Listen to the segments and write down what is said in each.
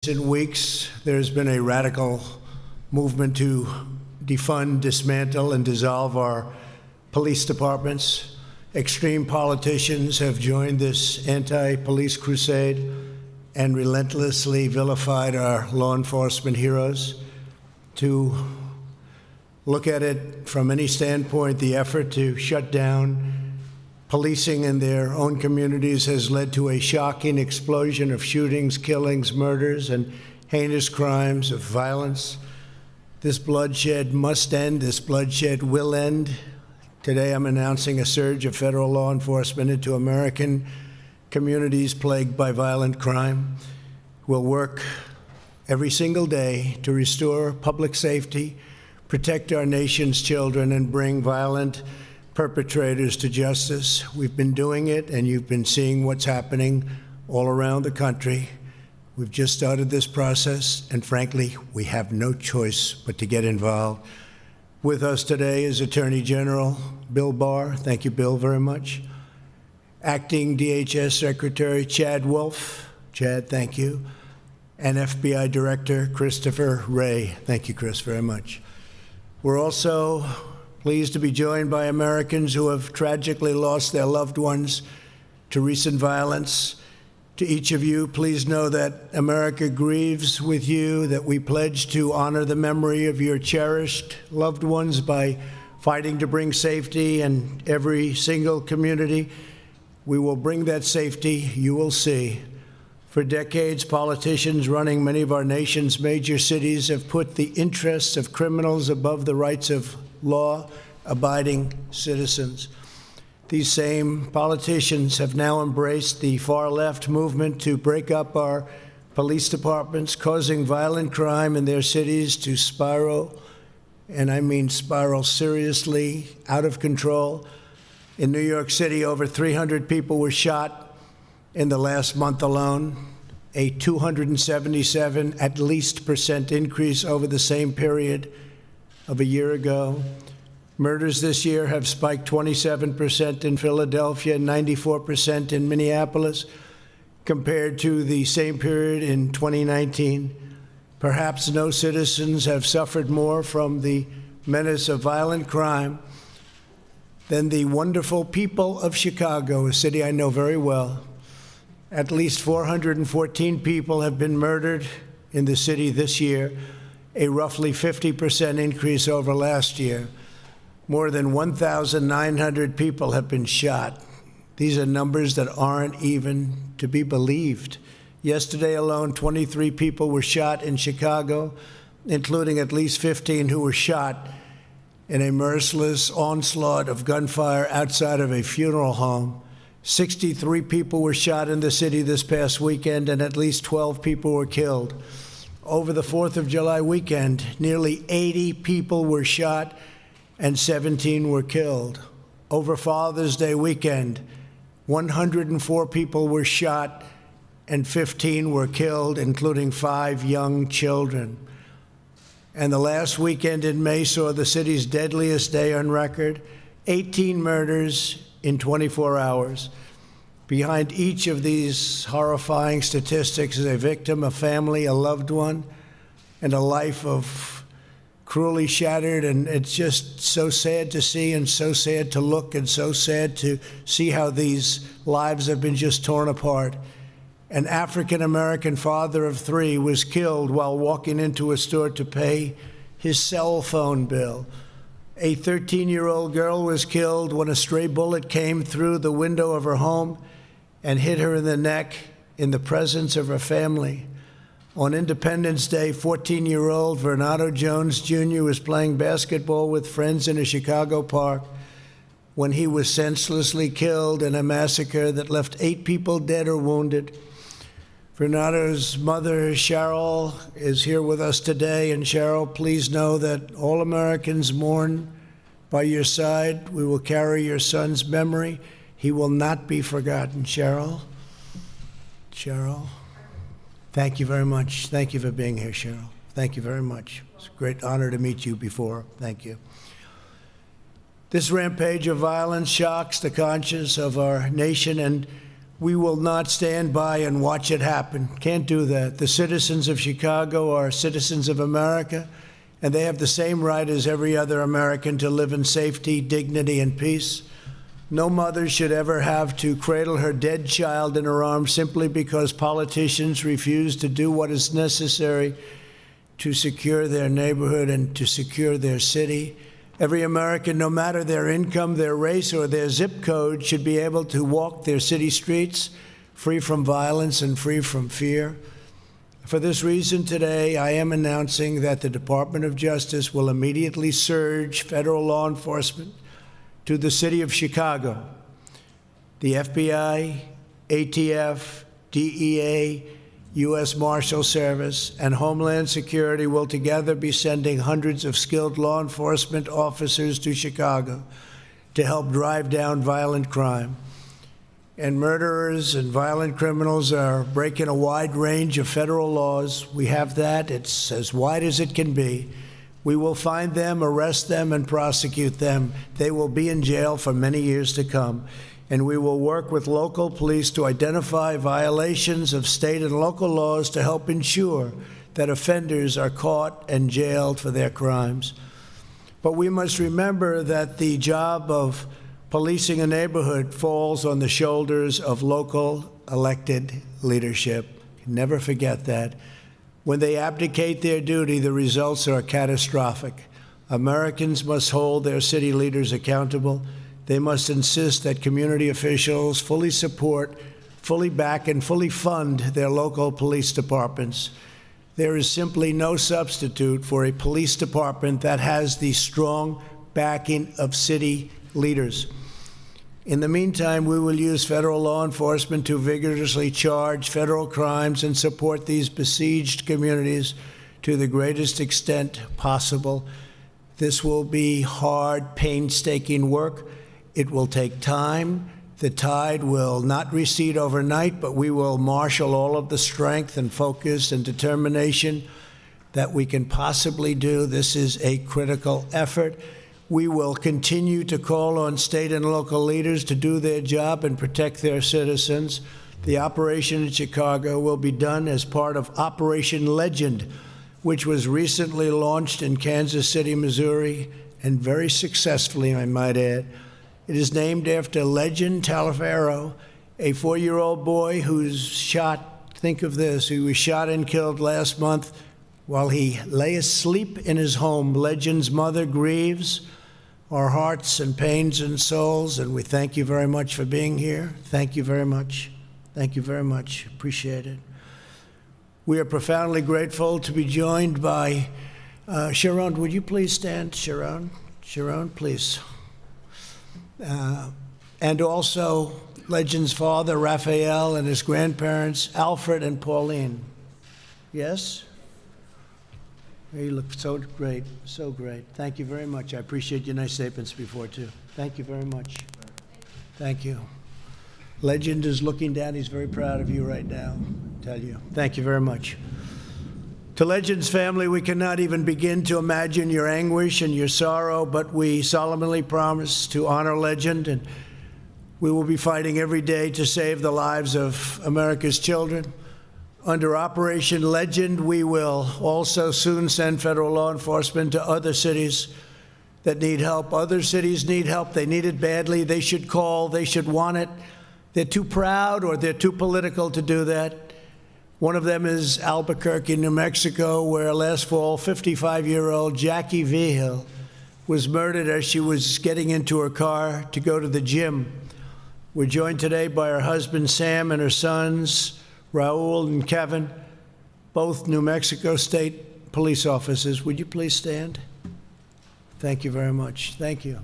recent weeks, there's been a radical movement to defund, dismantle, and dissolve our police departments. Extreme politicians have joined this anti-police crusade and relentlessly vilified our law enforcement heroes. To look at it from any standpoint, the effort to shut down policing in their own communities has led to a shocking explosion of shootings, killings, murders, and heinous crimes of violence. This bloodshed must end. This bloodshed will end. Today, I'm announcing a surge of federal law enforcement into American communities plagued by violent crime. We'll work every single day to restore public safety, protect our nation's children, and bring violent perpetrators to justice. We've been doing it, and you've been seeing what's happening all around the country. We've just started this process, and frankly, we have no choice but to get involved. With us today is Attorney General Bill Barr. Thank you, Bill, very much. Acting DHS Secretary Chad Wolf. Chad, thank you. And FBI Director Christopher Wray. Thank you, Chris, very much. We're also pleased to be joined by Americans who have tragically lost their loved ones to recent violence. To each of you, please know that America grieves with you, that we pledge to honor the memory of your cherished loved ones by fighting to bring safety in every single community. We will bring that safety, you will see. For decades, politicians running many of our nation's major cities have put the interests of criminals above the rights of law-abiding citizens. These same politicians have now embraced the far-left movement to break up our police departments, causing violent crime in their cities to spiral, and I mean spiral seriously, out of control. In New York City, over 300 people were shot in the last month alone, a 277 at least % increase over the same period of a year ago. Murders this year have spiked 27% in Philadelphia, 94% in Minneapolis, compared to the same period in 2019. Perhaps no citizens have suffered more from the menace of violent crime than the wonderful people of Chicago, a city I know very well. At least 414 people have been murdered in the city this year, a roughly 50% increase over last year. More than 1,900 people have been shot. These are numbers that aren't even to be believed. Yesterday alone, 23 people were shot in Chicago, including at least 15 who were shot in a merciless onslaught of gunfire outside of a funeral home. 63 people were shot in the city this past weekend, and at least 12 people were killed. Over the 4th of July weekend, nearly 80 people were shot and 17 were killed. Over Father's Day weekend, 104 people were shot and 15 were killed, including 5 young children. And the last weekend in May saw the city's deadliest day on record, 18 murders in 24 hours. Behind each of these horrifying statistics is a victim, a family, a loved one, and a life of cruelly shattered. And it's just so sad to see, and so sad to look, and so sad to see how these lives have been just torn apart. An African-American father of 3 was killed while walking into a store to pay his cell phone bill. A 13-year-old girl was killed when a stray bullet came through the window of her home and hit her in the neck in the presence of her family. On Independence Day, 14-year-old Vernado Jones Jr. was playing basketball with friends in a Chicago park when he was senselessly killed in a massacre that left 8 people dead or wounded. Vernado's mother, Cheryl, is here with us today. And Cheryl, please know that all Americans mourn by your side. We will carry your son's memory. He will not be forgotten. Cheryl, thank you very much. Thank you for being here, Cheryl. Thank you very much. It's a great honor to meet you before. Thank you. This rampage of violence shocks the conscience of our nation, and We will not stand by and watch it happen. Can't do that. The citizens of Chicago are citizens of America, and they have the same right as every other American to live in safety, dignity, and peace. No mother should ever have to cradle her dead child in her arms simply because politicians refuse to do what is necessary to secure their neighborhood and to secure their city. Every American, no matter their income, their race, or their zip code, should be able to walk their city streets free from violence and free from fear. For this reason, today, I am announcing that the Department of Justice will immediately surge federal law enforcement to the city of Chicago. The FBI, ATF, DEA, U.S. Marshal Service, and Homeland Security will together be sending hundreds of skilled law enforcement officers to Chicago to help drive down violent crime. And murderers and violent criminals are breaking a wide range of federal laws. We have that. It's as wide as it can be. We will find them, arrest them, and prosecute them. They will be in jail for many years to come. And we will work with local police to identify violations of state and local laws to help ensure that offenders are caught and jailed for their crimes. But we must remember that the job of policing a neighborhood falls on the shoulders of local elected leadership. Never forget that. When they abdicate their duty, the results are catastrophic. Americans must hold their city leaders accountable. They must insist that community officials fully support, fully back, and fully fund their local police departments. There is simply no substitute for a police department that has the strong backing of city leaders. In the meantime, we will use federal law enforcement to vigorously charge federal crimes and support these besieged communities to the greatest extent possible. This will be hard, painstaking work. It will take time. The tide will not recede overnight, but we will marshal all of the strength and focus and determination that we can possibly do. This is a critical effort. We will continue to call on state and local leaders to do their job and protect their citizens. The operation in Chicago will be done as part of Operation Legend, which was recently launched in Kansas City, Missouri, and very successfully, I might add. It is named after Legend Taliaferro, a 4-year-old boy who's shot, think of this, he was shot and killed last month while he lay asleep in his home. Legend's mother grieves. Our hearts and pains and souls, and we thank you very much for being here. Thank you very much. Thank you very much. Appreciate it. We are profoundly grateful to be joined by Sharon. Would you please stand, Sharon? Sharon, please. And also Legend's father, Raphael, and his grandparents, Alfred and Pauline. Yes? You look so great, so great. Thank you very much. I appreciate your nice statements before, too. Thank you very much. Thank you. Legend is looking down. He's very proud of you right now, I tell you. Thank you very much. To Legend's family, we cannot even begin to imagine your anguish and your sorrow, but we solemnly promise to honor Legend, and we will be fighting every day to save the lives of America's children. Under Operation Legend, we will also soon send federal law enforcement to other cities that need help. Other cities need help. They need it badly. They should call. They should want it. They're too proud or they're too political to do that. One of them is Albuquerque, New Mexico, where last fall, 55-year-old Jackie Vigil was murdered as she was getting into her car to go to the gym. We're joined today by her husband, Sam, and her sons, Raul and Kevin, both New Mexico State police officers. Would you please stand? Thank you very much. Thank you.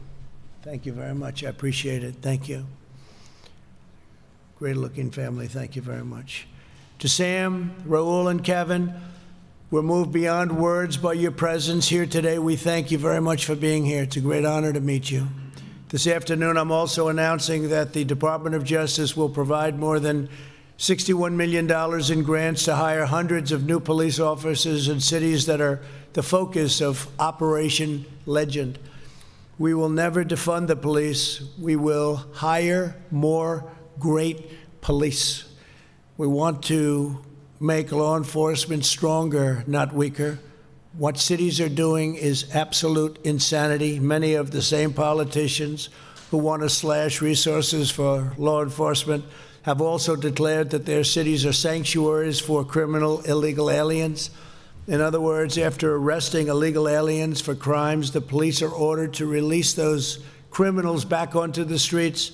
Thank you very much. I appreciate it. Thank you. Great-looking family. Thank you very much. To Sam, Raul, and Kevin, we're moved beyond words by your presence here today. We thank you very much for being here. It's a great honor to meet you. This afternoon, I'm also announcing that the Department of Justice will provide more than $61 million in grants to hire hundreds of new police officers in cities that are the focus of Operation Legend. We will never defund the police. We will hire more great police. We want to make law enforcement stronger, not weaker. What cities are doing is absolute insanity. Many of the same politicians who want to slash resources for law enforcement have also declared that their cities are sanctuaries for criminal illegal aliens. In other words, after arresting illegal aliens for crimes, the police are ordered to release those criminals back onto the streets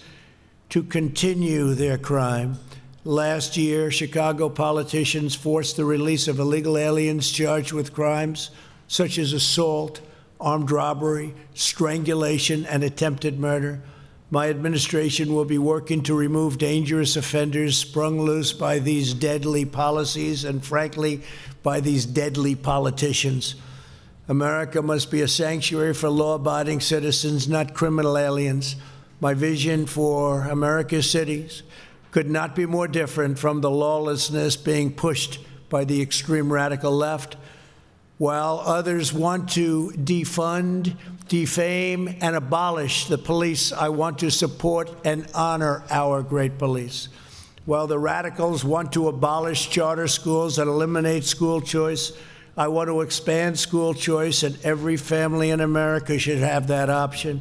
to continue their crime. Last year, Chicago politicians forced the release of illegal aliens charged with crimes such as assault, armed robbery, strangulation, and attempted murder. My administration will be working to remove dangerous offenders sprung loose by these deadly policies and, frankly, by these deadly politicians. America must be a sanctuary for law-abiding citizens, not criminal aliens. My vision for America's cities could not be more different from the lawlessness being pushed by the extreme radical left. While others want to defund, defame, and abolish the police, I want to support and honor our great police. While the radicals want to abolish charter schools and eliminate school choice, I want to expand school choice, and every family in America should have that option.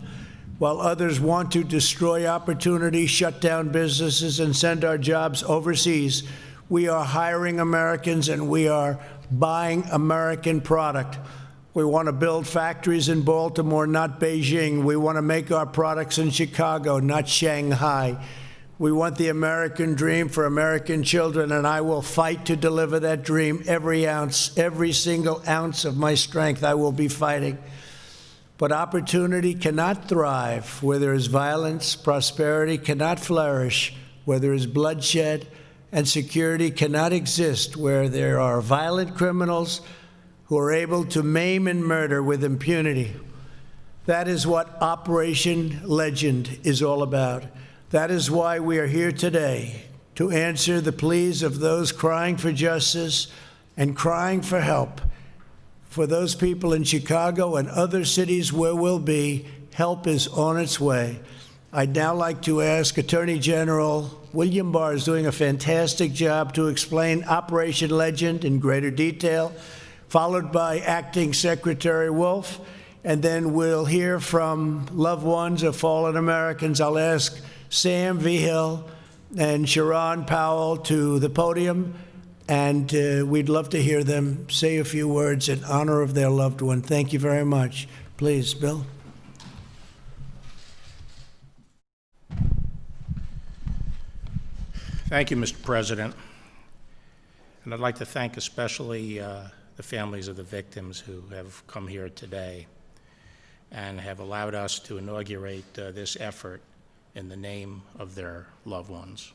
While others want to destroy opportunity, shut down businesses, and send our jobs overseas, we are hiring Americans and we are buying American product. We want to build factories in Baltimore, not Beijing. We want to make our products in Chicago, not Shanghai. We want the American dream for American children, and I will fight to deliver that dream every ounce, every single ounce of my strength. I will be fighting. But opportunity cannot thrive where there is violence. Prosperity cannot flourish where there is bloodshed. And security cannot exist where there are violent criminals who are able to maim and murder with impunity. That is what Operation Legend is all about. That is why we are here today, to answer the pleas of those crying for justice and crying for help. For those people in Chicago and other cities where we'll be, help is on its way. I'd now like to ask Attorney General William Barr, is doing a fantastic job, to explain Operation Legend in greater detail, followed by Acting Secretary Wolf, and then we'll hear from loved ones of fallen Americans. I'll ask Sam Vigil and Sharon Powell to the podium, and we'd love to hear them say a few words in honor of their loved one. Thank you very much. Please, Bill. Thank you, Mr. President. And I'd like to thank especially the families of the victims who have come here today and have allowed us to inaugurate this effort in the name of their loved ones.